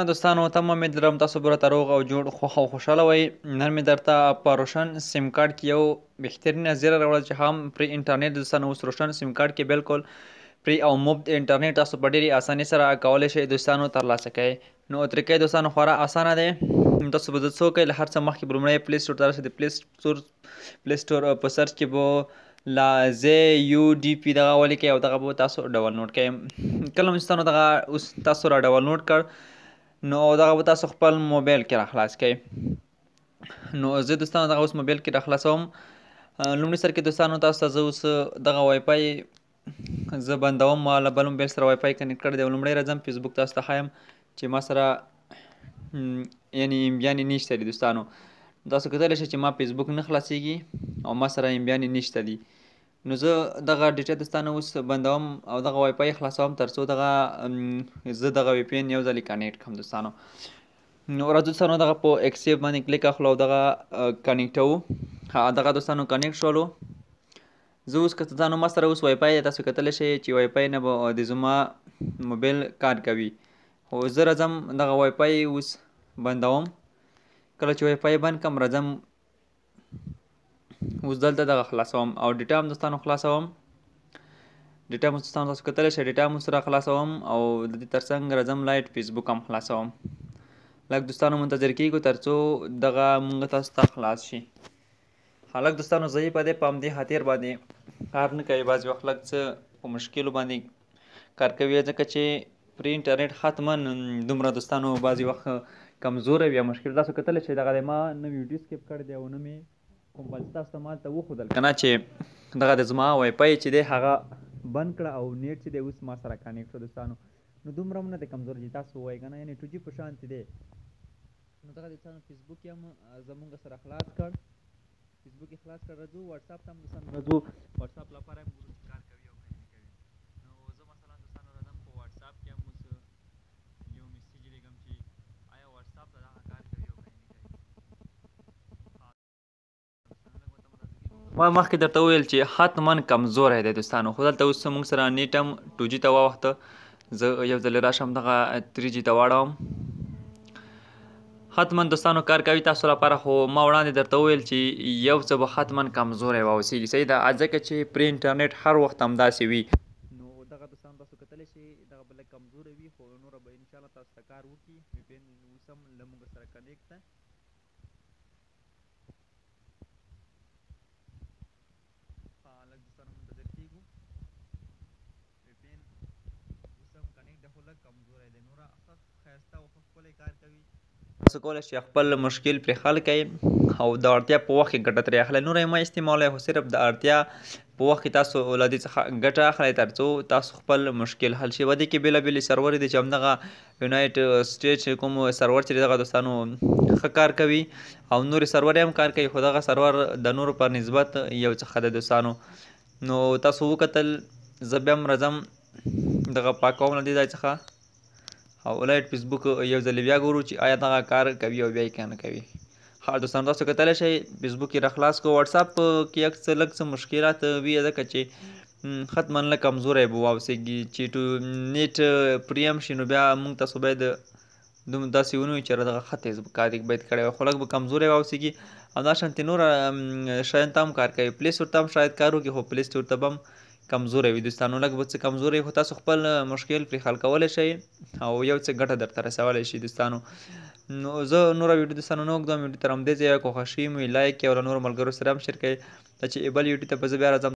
دوستانو تمه امید لرم تاسو به راته روغ او جوړ خوښ او خوشحاله وئ. نن مې درته په روشن سیم کارت کې یو بهترینه زیره راوړل چې هم پرې انټرنیټ دوستانو اوس روشن سیم کارت کې بالکل پرې او مفت انټرنیټ تاسو په ډېرې اسانۍ سره کولی شئ دوستانو ترلاسه کړئ. نو طریقه یې دوستانو خورا اسانه دی. تاسو به څه وکئ، له هر څه مخکې به لومړی پلی سټور ته راشئ. د پلی سټور په سرچ کې به لا زی یو ډي پي دغه ولیکئ او دغه به تاسو ډاونلوډ کړئ. کله مو دوستانو دغه اوس تاسو را ډاونلوډ کړ نو دغه به تاسو خپل موبایل کې را خلاص کړئ. نو زه دوستانو دغه اوس موبایل کې را خلاصوم. لومړي سر کې دوستانو تاسو ته زه اوس دغه وای فای زه بندوم. ما له بل موبایل سره وای فای کنیکټ کړی دی. لومړی راځم فیسبوک تاسو ته ښایم چې ما سره یعنې امبیانې نشته دي دوستانو. تاسو کتلی شئ چې ما فیسبوک نه خلاصیږي او ما سره امبیانې نشته دي. نو زه دغه ډیټا دوستانو اوس بندوم او دغه وای فای خلاصوم تر څو دغه زه دغه وی پی این یو ځلې کنیکټ کړم دوستانو. نو راځو دوستانو دغه په ایکسیپ باندې کلیک اخلو او دغه کنیکټوو. دغه دوستانو کنیکټ شولو. زه اوس کتانو ما سره اوس وای فای دی. تاسو کتلی شئ چې وای فای نه به د زما موبایل کار کوي. خو زه راځم دغه وای فای اوس بندوم. کله چې وای فای بند کړم راځم اوس دلته دغه خلاصوم او ډیټا هم دوستانو خلاصوم. ډیټا هم دوستانو تاسو کتلی شئ ډیټا هم سره خلاصوم او د دې تر څنګ راځم لایټ فیسبوک هم خلاصوم. لږ دوستانو منتظر کیږو تر څو دغه مونږ تاسو ته خلاص شي. لږ دوستانو ضعیفه دی په همدې خاطر باندې کار نه کوي. بعضې وخت لږ څه په مشکلو باندې کار کوي ځکه چې پرې انټرنیټ حتما دومره دوستانو بعضې وخت کمزوره وي او مشکل. تاسو کتلی شئ دغه دی ما نه ویډیو سکیپ کړی دی او نه مې کوم بل تاسو ته ما هلته وښودل که نه چې دغه د زما وای فای چې دی هغه بند کړه او نیټ چې دی اوس ما سره کنیکټ شو دوستانو. نو دومره هم نه دی کمزور چې تاسو ووایئ که نه یعنې 2G په شانتې دی. نو دغه دوستانو فیسبوک یې هم زمونږ سره خلاص کړ. فیسبوک یې خلاص کړ. راځو وټساپ ته هم دوستانو راځو. وټساپ لپاره هم ګورو چې کار کوي او که نه کوي. نو زه مثلا دوستانو راځم په وټساپ کې هم اوس یو میسیج لیږم چې آیا وټساپ ته دغه کار کوي او که نه کوي. ما مخکې درته وویل چې حتما کمزوری دی دوستانو. خو دلته اوس موږ سره نیټ هم 2G ته واوښته. زه یو ځلې راشم دغه 3G ته واړوم. حتما دوستانو کار کوي تاسو لپاره. خو ما وړاندې درته وویل چې یو څه به حتما کمزوری واوسېږي. صحیح ده ځکه چې پرې انټرنیټ هر وخت همداسې وي. نو دغه دوستانو تاسو کتلی شئ دغه به لږ کمزوری وي خو نوره به انشاءالله تاسو ته کار وکړي. وی پی این اوس هم له موږ سره کنیکټ ده. لږ دوستانو منتظر کېږو. وی پی این اوس هم کنیکټ ده خو لږ کمزوری دی. نوره ښه ښایسته او ښه ښکلی کار کوي. تاسو کولی شئ خپل مشکل پرې حل کړئ او د اړتیا په وخت کې ګټه ترې اخلئ. نوره یې مه استعمالوئ خو صرف د اړتیا په وخت کې تاسو له دې څخه ګټه اخلئ تر څو تاسو خپل مشکل حل شي. په دې کې بېلابېلې سرورې دي چې همدغه یونایټ سټیټ کوم سرور چې دغه دوستانو ښه کار کوي او نورې سرورې هم کار کوي. خو دغه سرور د نورو پر نسبت یو څه ښه دی دوستانو. نو تاسو وکتل زه بیا هم راځم دغه پاکوم له دې ځای څخه او لایټ فیسبوک یو ځلې بیا ګورو چې آیا دغه کار کوي او بیا یې که نه کوي. دوستانو تاسو کتلی شئ فیسبوک یې راخلاص کړو. وټساپ کې لږ څه مشکلات وي ځکه چې حتما لږ کمزوری به واوسېږي. چې نیټ پرې هم شي نو بیا موږ تاسو باید داسې ونه وي چې دغه ښه تیز کار یې باید کړی وي. خو لږ به کمزوری واوسېږي. همداشانتې نوره شیانو ته هم کار کوي. پلی سټور ته هم شاید کار وکړي خو پلی سټور ته به هم کمزوری وي دوستانو. لږ به څه کمزوری خو تاسو خپل مشکل پرې حل کولی شئ او یو څه ګټه درته رسولی شي دوستانو. نو زه نوره ویډیو دوستانو نه اوږدوم. ویډیو تر همدې ځایه که خوښ شوي مو لایک کړئ او له نورو ملګرو سره هم شیر کړئ. چې بل ویډیو ته به زه بیا راځم.